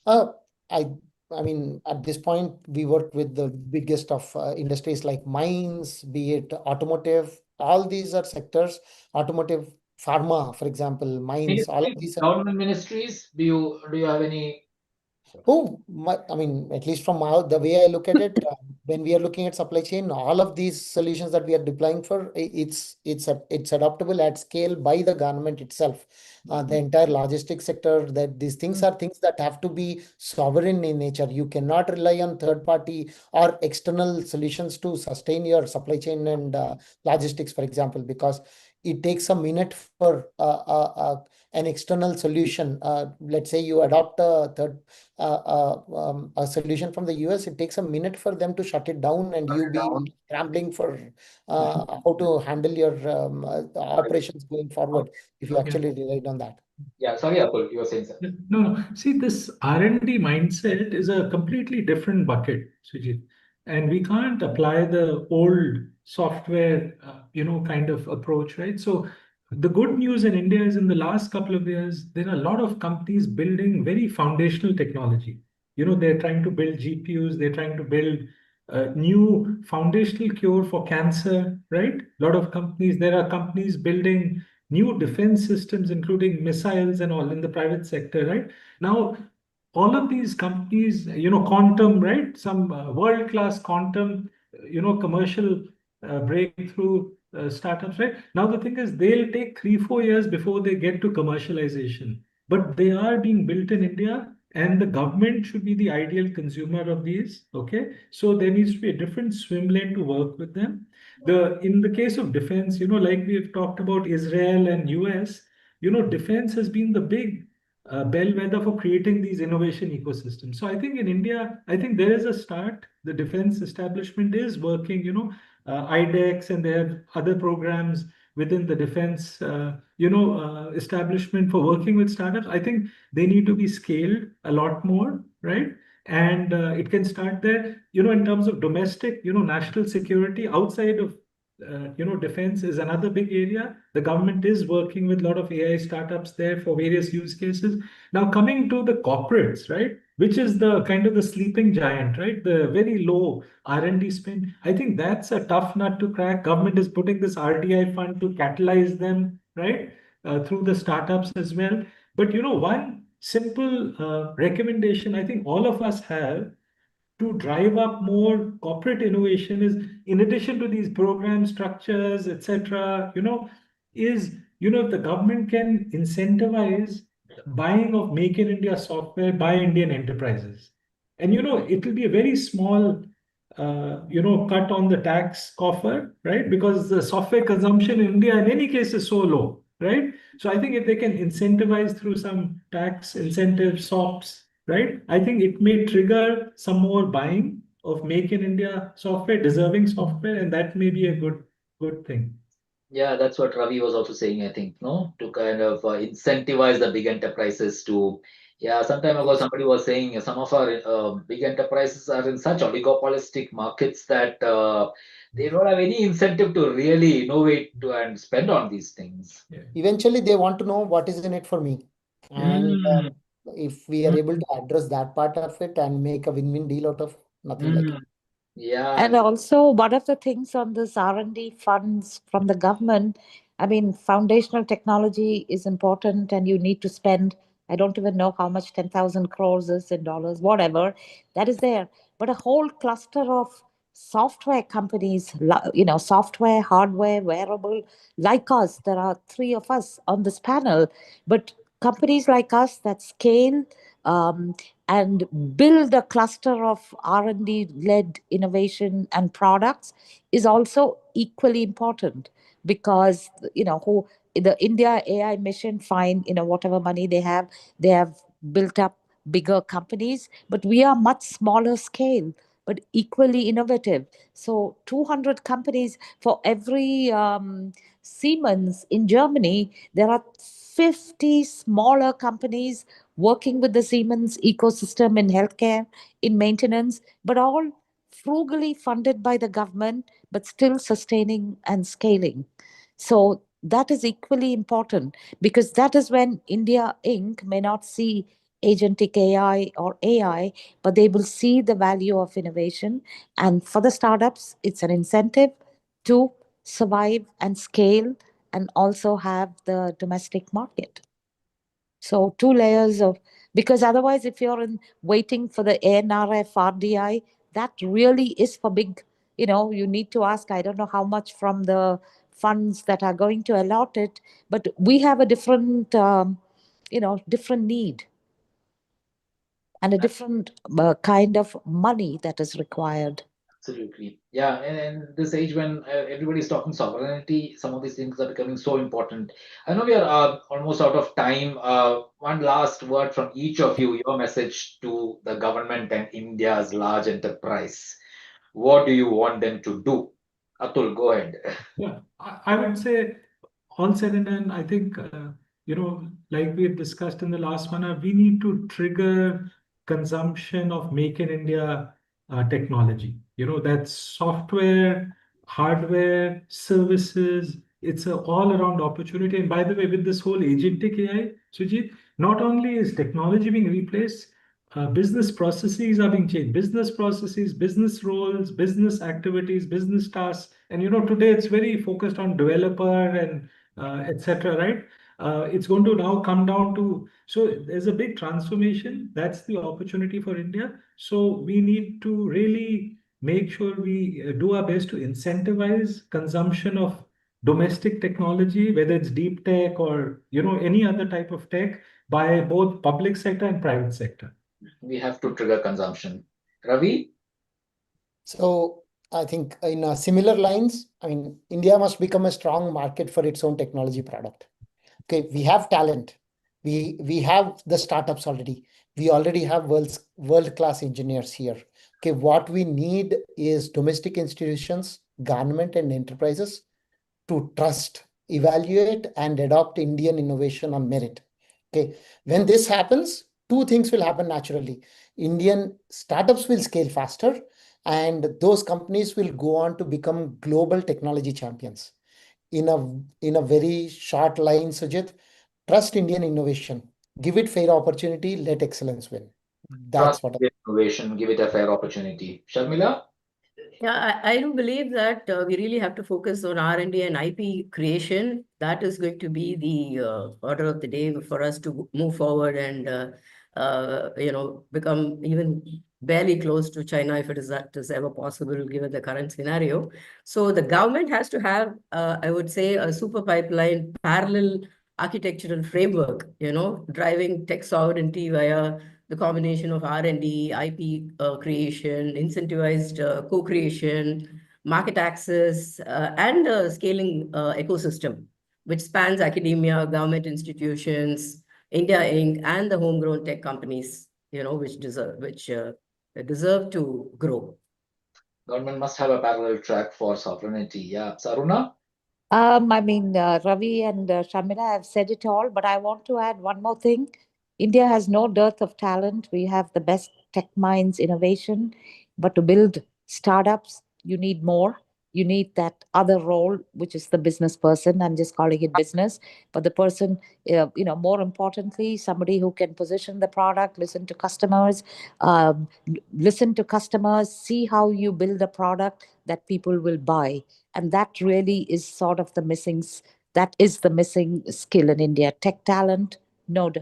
Uh, I I mean, at this point, we work with the biggest of industries like mines, be it automotive. All these are sectors, automotive, pharma, for example, mines. All of Ministries, these are. government ministries, do you have any? Oh, I mean, at least from the way I look at it, when we are looking at supply chain, all of these solutions that we are deploying for, it's adoptable at scale by the government itself. The entire logistics sector, that these things are things that have to be sovereign in nature. You cannot rely on third party or external solutions to sustain your supply chain and logistics, for example, because it takes a minute for an external solution. Let's say you adopt a solution from the US, it takes a minute for them to shut it down, and you be scrambling for how to handle your operations going forward if you actually relied on that. Yeah, sorry, Apul, you were saying something. No. See, this R&D mindset is a completely different bucket, Sujit. And we can't apply the old software, kind of approach, right? So the good news in India is in the last couple of years, there are a lot of companies building very foundational technology. They're trying to build GPUs, they're trying to build a new foundational cure for cancer, right? A lot of companies, there are companies building new defense systems, including missiles and all in the private sector, right? Now, all of these companies, quantum, right? Some world-class quantum, commercial breakthrough startups, right? Now, the thing is, they'll take 3-4 years before they get to commercialization, but they are being built in India and the government should be the ideal consumer of these. Okay, so there needs to be a different swim lane to work with them. In the case of defense, like we've talked about Israel and US, defense has been the big bellwether for creating these innovation ecosystems. So I think in India, I think there is a start. The defense establishment is working, IDEX, and they have other programs within the defense, establishment for working with startups. I think they need to be scaled a lot more, right? And it can start there, in terms of domestic, national security outside of defense is another big area. The government is working with a lot of AI startups there for various use cases. Now, coming to the corporates, right, which is the kind of the sleeping giant, right, the very low R&D spend. I think that's a tough nut to crack. Government is putting this RDI fund to catalyze them, right, through the startups as well. But one simple recommendation I think all of us have to drive up more corporate innovation is, in addition to these program structures, etc., is, if the government can incentivize buying of Make in India software by Indian enterprises. And, it will be a very small, cut on the tax coffer, right? Because the software consumption in India in any case is so low, right? So I think if they can incentivize through some tax incentive SOPs, right? I think it may trigger some more buying of Make in India software, deserving software, and that may be a good thing. Yeah, that's what Ravi was also saying, I think, no, to kind of incentivize the big enterprises to, yeah, some time ago, somebody was saying some of our big enterprises are in such oligopolistic markets that they don't have any incentive to really innovate and spend on these things. Yeah. Eventually, they want to know what is in it for me. And Mm, if we are able to address that part of it and make a win-win deal out of nothing like it. mm, yeah, And also, one of the things on this R&D funds from the government, I mean, foundational technology is important, and you need to spend, I don't even know how much 10,000 crores is in dollars, whatever, that is there. But a whole cluster of software companies, software, hardware, wearable, like us, there are three of us on this panel, but companies like us that scale, um, and build a cluster of R&D led innovation and products is also equally important, because who the India AI mission, fine, whatever money they have built up bigger companies, but we are much smaller scale but equally innovative. So 200 companies for every Siemens in Germany, there are 50 smaller companies working with the Siemens ecosystem in healthcare, in maintenance, but all frugally funded by the government, but still sustaining and scaling. So that is equally important, because that is when India Inc. may not see agentic AI or AI, but they will see the value of innovation. And for the startups, it's an incentive to survive and scale and also have the domestic market. So two layers of, because otherwise if you're in waiting for the ANRF RDI, that really is for big, you need to ask, I don't know how much from the funds that are going to allot it, but we have a different, different need and a different kind of money that is required. absolutely. Yeah, and in this age when everybody's talking sovereignty, some of these things are becoming so important. I know we are almost out of time. One last word from each of you, your message to the government and India's large enterprise. What do you want them to do? Atul, go ahead. Yeah, I would say, all said and done, I think, like we've discussed in the last one, we need to trigger consumption of Make in India technology. That's software, hardware, services. It's a all-around opportunity. And by the way, with this whole agentic AI, Sujit, not only is technology being replaced, business processes are being changed. Business processes, business roles, business activities, business tasks. And today it's very focused on developer and etc. Right? It's going to now come down to, so there's a big transformation. That's the opportunity for India. So we need to really make sure we do our best to incentivize consumption of domestic technology, whether it's deep tech or any other type of tech, by both public sector and private sector. We have to trigger consumption. Ravi? So I think in similar lines, I mean, India must become a strong market for its own technology product. Okay, we have talent. We have the startups already. We already have world-class engineers here. Okay, what we need is domestic institutions, government and enterprises to trust, evaluate, and adopt Indian innovation on merit. Okay, when this happens, two things will happen naturally. Indian startups will scale faster, and those companies will go on to become global technology champions. In a very short line, Sujit, trust Indian innovation, give it fair opportunity, let excellence win. Trust That's what. the innovation, give it a fair opportunity. Sharmila? Yeah, I do believe that we really have to focus on R&D and IP creation. That is going to be the order of the day for us to move forward and become even barely close to China, if that is ever possible given the current scenario. So the government has to have, I would say, a super pipeline parallel architectural framework, driving tech sovereignty via the combination of R&D, IP creation, incentivized co-creation, market access, and scaling ecosystem, which spans academia, government institutions, India Inc., and the homegrown tech companies, which deserve to grow. Government must have a parallel track for sovereignty. Yeah. Saruna? Ravi and Shamila have said it all, but I want to add one more thing. India has no dearth of talent. We have the best tech minds, innovation, but to build startups, you need more. You need that other role, which is the business person. I'm just calling it business, but the person, more importantly, somebody who can position the product, listen to customers, see how you build a product that people will buy. And that really is sort of that is the missing skill in India. Tech talent, not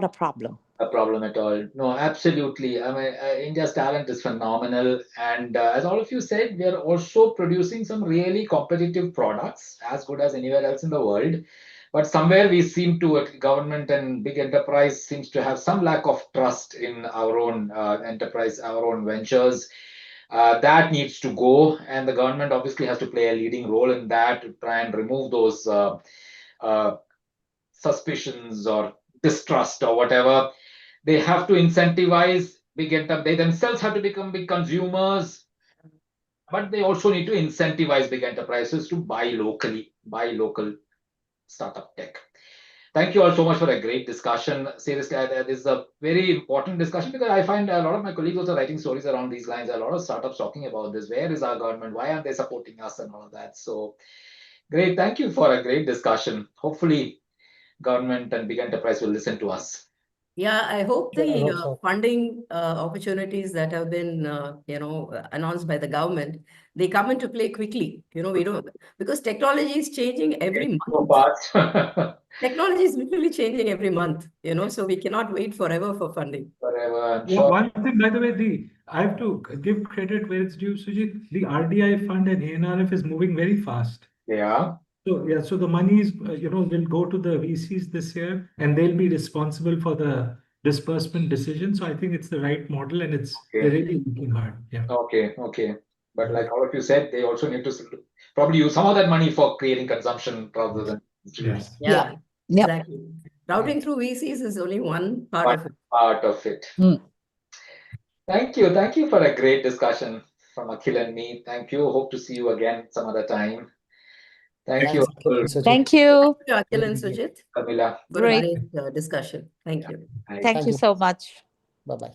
a problem. A problem at all. No, absolutely. I mean, India's talent is phenomenal. And as all of you said, we are also producing some really competitive products, as good as anywhere else in the world. But somewhere we seem to, government and big enterprise seems to have some lack of trust in our own enterprise, our own ventures. That needs to go. And the government obviously has to play a leading role in that to try and remove those uh, suspicions or distrust or whatever. They have to incentivize big enterprise. They themselves have to become big consumers, but they also need to incentivize big enterprises to buy local startup tech. Thank you all so much for a great discussion. Seriously, this is a very important discussion because I find a lot of my colleagues also writing stories around these lines. A lot of startups talking about this. Where is our government? Why aren't they supporting us and all of that? So great. Thank you for a great discussion. Hopefully, government and big enterprise will listen to us. Yeah, I hope Yeah, I the hope so. funding opportunities that have been, announced by the government, they come into play quickly. We don't, because technology is changing every So month. fast. Technology is literally changing every month, so we cannot wait forever for funding. Forever, I'm sure. One thing, by the way, I have to give credit where it's due, Sujit. The RDI fund and ANRF is moving very fast. Yeah. So yeah, so the monies, will go to the VCs this year, and they'll be responsible for the disbursement decision. So I think it's the right model, and they're really working hard. Yeah. Okay. But like all of you said, they also need to probably use some of that money for creating consumption rather than distributing. Yes. Yeah, Yep. exactly. Routing through VCs is only one part One of it. part of it. Thank you for a great discussion from Akhil and me. Thank you. Hope to see you again some other time. Thank you, Thanks, Akhil and Sujit. Thank you. Akhil and Sujit, Camilla. for a great discussion. Thank you. Thank you so much. Bye-bye.